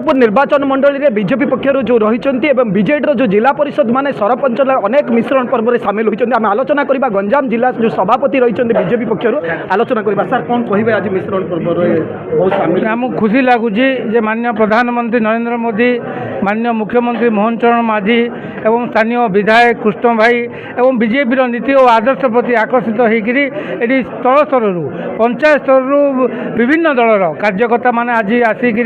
केशवपुर निर्वाचन मंडल में बीजेपी पक्षर जो रही बीजेडी जो जिला परिषद माने सरपंच अनेक मिश्रण पर्व में सामिल होती आम आलोचना करवा गंजाम जिला जो सभापति रही बीजेपी पक्षर आलोचना करवा सर कौन कहे आज मिश्रण पर्व बहुत सामिल आमको खुशी लगुच माननीय प्रधानमंत्री नरेंद्र मोदी माननीय मुख्यमंत्री मोहन चरण माझी एवं स्थानीय विधायक कृष्ण भाई एवं बीजेपी नीति और आदर्श प्रति आकर्षित होकर ये तल स्तर पंचायत स्तर विभिन्न दलर कार्यकर्ता मैंने आज आसिक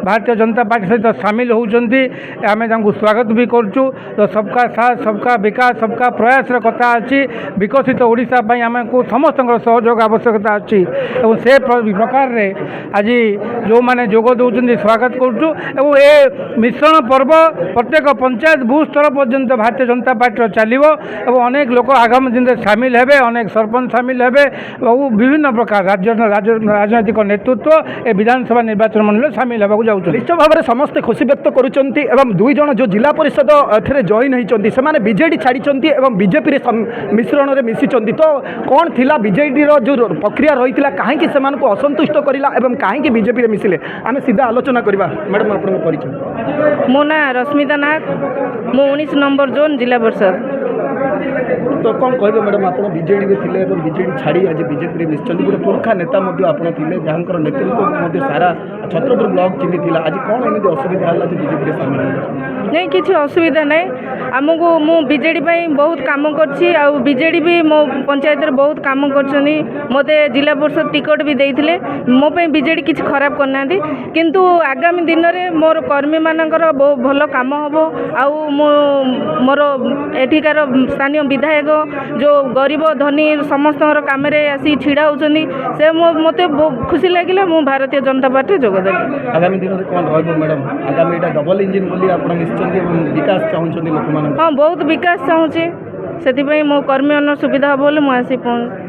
भारतीय जनता पार्टी सहित सामिल होती आम स्वागत भी करुँ तो सबका साथ सबका विकास सबका प्रयास कथा अच्छी विकसित ओडिशा आमको समस्त सहयोग आवश्यकता अच्छी और से प्रकार रे आज जो मैंने जोग दौरान स्वागत करुँ ए मिश्रण पर्व प्रत्येक पंचायत बूथ स्तर पर्यंत भारतीय जनता पार्टी चलो और अनेक लोक आगामी दिन में सामिल हे अनेक सरपंच सामिल हे और विभिन्न प्रकार राजनैतिक नेतृत्व ए विधानसभा निर्वाचन मंडल सामिल होगा जाऊँ निश्चित भाव में समस्ते खुशी व्यक्त करुँच दुई जन जो जिला परिषद ए जॉइन होती से बीजेडी छाड़ी बीजेपी मिश्रण में मिसी तो कौन थिला बीजेडी जो प्रक्रिया रही कहीं असंतुष्ट करला कहीं बीजेपी मिसिले आम सीधा आलोचना करवा मैडम आप परिचय मो ना रश्मिता नाग मो 19 नंबर जोन जिला परिषद तो कौन कहे मैडम आप बीजेडी में थे बीजेडी छाड़ी आज बीजेपी मिशन गोटे पुरखा नेता जहाँ नेतृत्व सारा छत्रपुर ब्लॉक चिन्ह आज कौन एमती असुविधा है बीजेपी सामिल नहीं किसी असुविधा नहीं आमको मु बीजेडी बहुत काम करजेडी भी मो पंचायत बहुत काम कर मत जिला परिषद टिकट भी देते मो बीजेडी किसी खराब करना किंतु आगामी दिन में मोर कर्मी मानकर बहुत भल काम हम मोर एठिकार स्थानीय विधायक जो गरीब धनी समस्त कम आसी छिड़ा होती से मत खुशी लगे मु भारतीय जनता पार्टी जोगदेवी आगामी दिन में कौन रहा मैडम आगामी डबल इंजिन बोली विकास चाहते लोक हाँ बहुत विकास चाहूँगी से मो कर्मी मन सुविधा हम बोले मुझे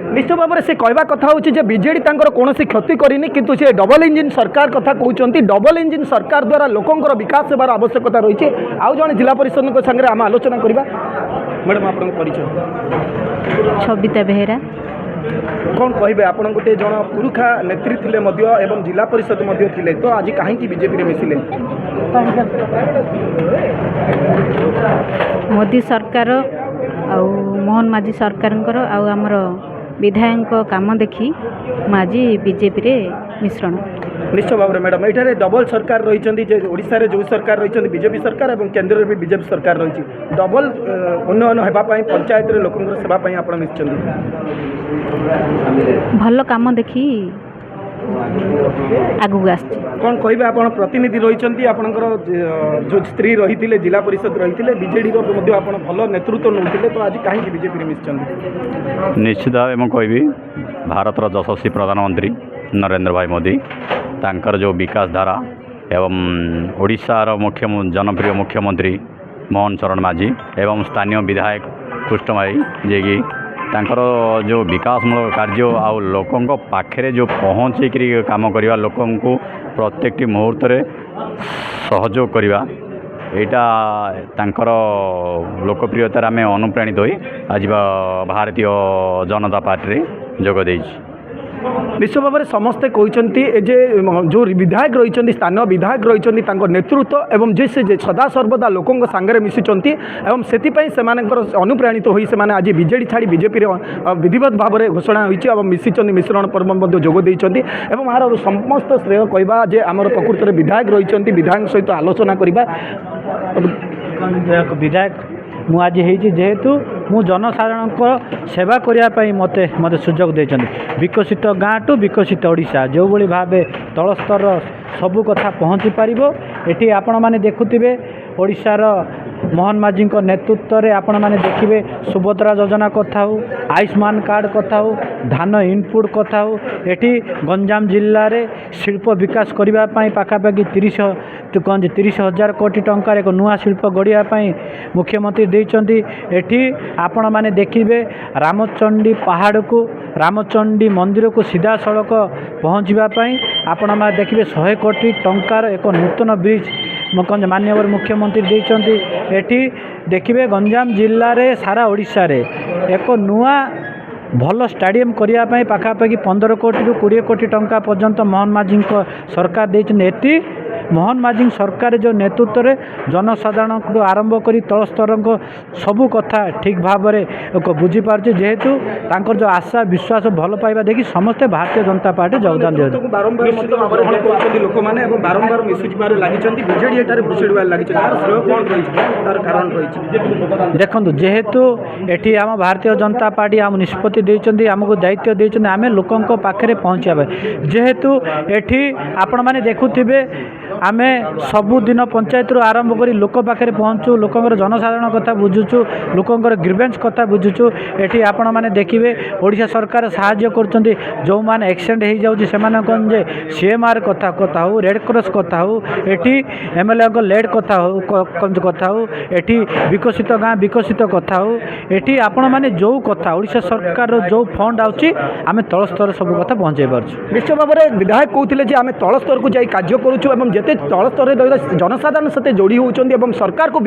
निश्चित भाव में से कहवा कथा हो बीजेडी कौन क्षति करनी किंतु से डबल इंजिन सरकार कथा कहते डबल इंजिन सरकार द्वारा लोकंर विकास होबार आवश्यकता रही आउ जड़े जिला परिषद सागर आम आलोचना करवा मैडम आप परिचय छबिता बेहेरा कौन कहे आप गोटे जन पुरुखा नेत्री थे एवं जिला परिषद थे तो आज कहीं बीजेपी मिसिले मोदी सरकार आ मोहन माझी सरकार आमर विधायक काम देखी आज बीजेपी रे मिश्रण निश्चय भाव में मैडम ये डबल सरकार रही ओडिशा रे जो सरकार रही बीजेपी सरकार और केंद्र में भी बीजेपी सरकार रही डबल उन्नयन होगापी पंचायत रे लोक सेवाई आप मिशन भल काम देखी आगू आस कौन कहे आप प्रतिनिधि रही आपंकर जो स्त्री रही थे जिला परिषद रही थे बीजेडी भल नेतृत्व नौते तो आज कहीं बीजेपी मिशन निश्चित भाव में कहि भारत यशस्वी प्रधानमंत्री नरेंद्र भाई मोदी तांकर जो विकास धारा एवं ओडिशार जनप्रिय मुख्यमंत्री मोहन चरण माझी एवं स्थानीय विधायक कृष्ण भाई जे कि तांकर जो विकासमूलक कार्य आउ लोकों पाखे जो पहुँचे काम करवा लोकों प्रत्येक मुहूर्त सहयोग करवा यहाँ लोकप्रियतार आम अनुप्राणित हो आज भारतीय जनता पार्टी जोग देइछि निश्चित भाव में समस्ते कहते जे जो विधायक रही स्थानीय विधायक रही नेतृत्व एवं जे से सदा सर्वदा लोकों सांगे मिशिंट एवं से अनुप्राणित हो आज बीजेडी छाड़ी बीजेपी विधिवत भाव में घोषणा होती मिशिंट मिश्रण पर्व जोग एवं यार समस्त श्रेय कहवा जे आमर प्रकृत में विधायक रही विधायक सहित आलोचना करवा विधायक मु आज जेहेतु मु जनसाधारण को सेवा करने मते मते सुजोग देते विकसित गाँ टू विकसित ओडिशा जो भली भाव तल स्तर सबू कथा पहुँची पार ये आपण मैंने देखुवे ओडिशार मोहन माझी नेतृत्व में आपण मैंने देखिए सुभद्रा योजना कथा हो आयुष्मान कार्ड कथा हो धान इनपुट कथा हो एटी गंजाम जिले में शिल्प विकास करने पाखापाखि 30,000 कोटी टंकार एक नुआ शिल्प गढ़ापी मुख्यमंत्री देइचंती एटी आपण मैंने देखिए रामचंडी पहाड़ को रामचंडी मंदिर को सीधा सड़क पहुँचापी आपण मैंने देखिए 100 कोटी टंकार एक नूतन ब्रिज माननीय मुख्यमंत्री देइचंती एटी देखिए गंजाम जिले में सारा ओडिशा रे एक नुआ भल स्टाडियम करने पाखापाखि 15 कोटी रु 20 कोटी टंका पर्यंत मोहन माझी सरकार देइचंती एटी ମୋହନ ମାଝୀ ସରକାର ଯେଉଁ ନେତୃତ୍ୱରେ ଜନସାଧାରଣଠୁ ଆରମ୍ଭ କରି ତଳ ସ୍ତରଙ୍କ ସବୁ କଥା ଠିକ୍ ଭାବରେ ବୁଝିପାରୁଛି, ଯେହେତୁ ତାଙ୍କର ଯେଉଁ ଆଶା ବିଶ୍ୱାସ ଭଲ ପାଇବା ଦେଖି ସମସ୍ତେ ଭାରତୀୟ ଜନତା ପାର୍ଟି ଯୋଗଦାନ ଦିଅନ୍ତି। ବାରମ୍ବାର ମଧ୍ୟ ଆବରଣ କରୁଛନ୍ତି ଲୋକମାନେ ଏବଂ ବାରମ୍ବାର ମିଶିଯିବାରେ ଲାଗିଛନ୍ତି, ବିଜେଡି ଏଠାରେ ଭୁଷୁଡ଼ିବାରେ ଲାଗିଛନ୍ତି। ତାର ଶ୍ରେୟ କ'ଣ ରହିଛି, ତାର କାରଣ ରହିଛି? ଦେଖନ୍ତୁ, ଯେହେତୁ ଏଠି ଆମ ଭାରତୀୟ ଜନତା ପାର୍ଟି ଆମ ନିଷ୍ପତ୍ତି ଦେଇଛନ୍ତି, ଆମକୁ ଦାୟିତ୍ୱ ଦେଇଛନ୍ତି ଆମେ ଲୋକଙ୍କ ପାଖରେ ପହଞ୍ଚିବା ପାଇଁ। ଯେହେତୁ ଏଠି ଆପଣମାନେ ଦେଖୁଥିବେ ଆମେ ସବୁଦିନ ପଞ୍ଚାୟତରୁ ଆରମ୍ଭ କରି ଲୋକ ପାଖରେ ପହଞ୍ଚୁ, ଲୋକଙ୍କର ଜନସାଧାରଣ କଥା ବୁଝୁଛୁ, ଲୋକଙ୍କର ଗ୍ରିଭେନ୍ସ କଥା ବୁଝୁଛୁ। ଏଠି ଆପଣମାନେ ଦେଖିବେ ଓଡ଼ିଶା ସରକାର ସାହାଯ୍ୟ କରୁଛନ୍ତି, ଯେଉଁମାନେ ଆକ୍ସିଡେଣ୍ଟ ହେଇଯାଉଛି ସେମାନଙ୍କ ଯେ CMR କଥା ହେଉ, ରେଡ୍ କ୍ରସ୍ କଥା ହେଉ, ଏଠି MLAଙ୍କ ଲେଡ୍ କଥା ହେଉ, ଏଠି ବିକଶିତ ଗାଁ ବିକଶିତ କଥା ହେଉ, ଏଠି ଆପଣମାନେ ଯେଉଁ କଥା ଓଡ଼ିଶା ସରକାରର ଯେଉଁ ଫଣ୍ଡ ଆସୁଛି ଆମେ ତଳ ସ୍ତରରେ ସବୁ କଥା ପହଞ୍ଚାଇ ପାରୁଛୁ। ନିଶ୍ଚୟ ଭାବରେ ବିଧାୟକ କହୁଥିଲେ ଯେ ଆମେ ତଳ ସ୍ତରକୁ ଯାଇ କାର୍ଯ୍ୟ କରୁଛୁ ଏବଂ ଯେତେ ତଳ ସ୍ତରରେ ରହିଲେ ଜନସାଧାରଣ ସହିତ ଯୋଡ଼ି ହେଉଛନ୍ତି ଏବଂ ସରକାରକୁ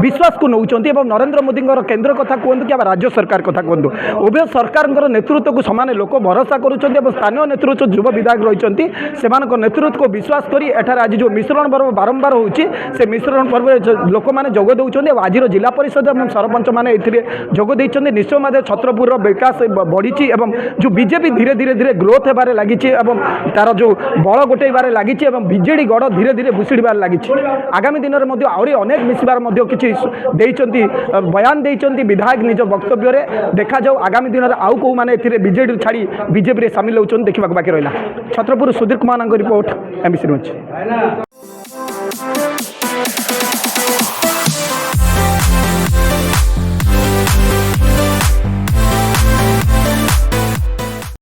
ବିଶ୍ୱାସକୁ ନେଉଛନ୍ତି। ଏବଂ ନରେନ୍ଦ୍ର ମୋଦିଙ୍କର କେନ୍ଦ୍ର କଥା କୁହନ୍ତୁ କି ରାଜ୍ୟ ସରକାର କଥା କୁହନ୍ତୁ, ଉଭୟ ସରକାରଙ୍କର ନେତୃତ୍ୱକୁ ସମାନ ଲୋକ ଭରସା କରୁଛନ୍ତି ଏବଂ ସ୍ଥାନୀୟ ନେତୃତ୍ୱ ଯୁବ ବିଧାୟକ ରହିଛନ୍ତି, ସେମାନଙ୍କ ନେତୃତ୍ୱକୁ ବିଶ୍ୱାସ କରି ଏଠାରେ ଆଜି ଯେଉଁ ମିଶ୍ରଣ ପର୍ବ ବାରମ୍ବାର ହେଉଛି ସେ ମିଶ୍ରଣ ପର୍ବରେ ଲୋକମାନେ ଯୋଗ ଦେଉଛନ୍ତି ଏବଂ ଆଜିର ଜିଲ୍ଲା ପରିଷଦ ଏବଂ ସରପଞ୍ଚମାନେ ଏଥିରେ ଯୋଗ ଦେଇଛନ୍ତି। ନିଶ୍ଚୟ ଭାବେ ଛତ୍ରପୁରର ବିକାଶ ବଢ଼ିଛି ଏବଂ ଯେଉଁ ବିଜେପି ଧୀରେ ଧୀରେ ଧୀରେ ଗ୍ରୋଥ୍ ହେବାରେ ଲାଗିଛି ଏବଂ ତାର ଯେଉଁ ବଳ ଗୋଟେଇବାରେ ଲାଗିଛି ଏବଂ ବିଜେଡି ଗଡ଼ ଧୀରେ ଧୀରେ ଭୁଷୁଡ଼ିବାରେ ଲାଗିଛି। ଆଗାମୀ ଦିନରେ ମଧ୍ୟ ଆହୁରି ଅନେକ ମିଶିବାର ମଧ୍ୟ କିଛି ଦେଇଛନ୍ତି, ବୟାନ ଦେଇଛନ୍ତି ବିଧାୟକ ନିଜ ବକ୍ତବ୍ୟରେ। ଦେଖାଯାଉ ଆଗାମୀ ଦିନରେ ଆଉ କେଉଁମାନେ ଏଥିରେ ବିଜେଡି ଛାଡ଼ି ବିଜେପିରେ ସାମିଲ ହେଉଛନ୍ତି ଦେଖିବାକୁ ବାକି ରହିଲା। ଛତ୍ରପୁର ସୁଧୀର କୁମାରଙ୍କ ରିପୋର୍ଟ, MBC ନ୍ୟୁଜ୍।